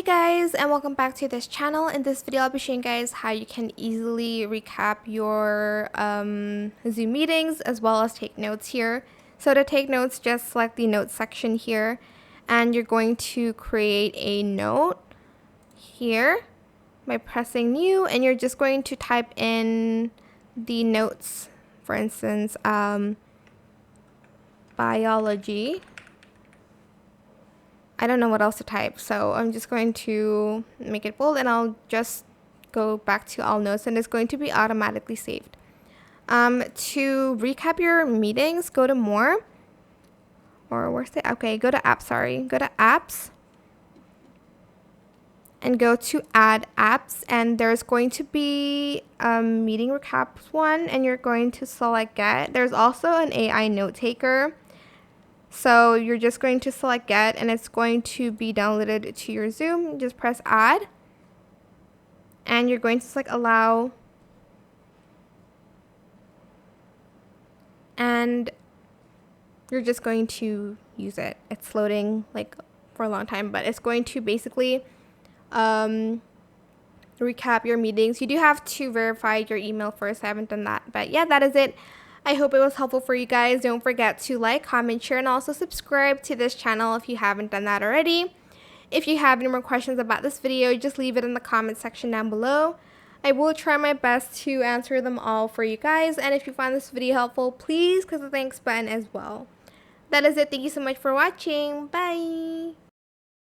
Hey guys, and welcome back to this channel. In this video I'll be showing you guys how you can easily recap your Zoom meetings as well as take notes here. So to take notes, just select the notes section here and you're going to create a note here by pressing new, and you're just going to type in the notes. For instance, biology. I don't know what else to type, so I'm just going to make it bold and I'll just go back to all notes and it's going to be automatically saved. To recap your meetings, go to more, or where's the, okay, go to apps, go to apps and go to add apps, and there's going to be a meeting recaps one and you're going to select get. There's also an AI note taker. So you're just going to select get and it's going to be downloaded to your Zoom. Just press add and you're going to select allow, and you're just going to use it. It's loading like for a long time, but it's going to basically recap your meetings. You do have to verify your email first. I haven't done that, but yeah, that is it. I hope it was helpful for you guys. Don't forget to like, comment, share, and also subscribe to this channel if you haven't done that already. If you have any more questions about this video, just leave it in the comment section down below. I will try my best to answer them all for you guys. And if you find this video helpful, please click the thanks button as well. That is it. Thank you so much for watching. Bye.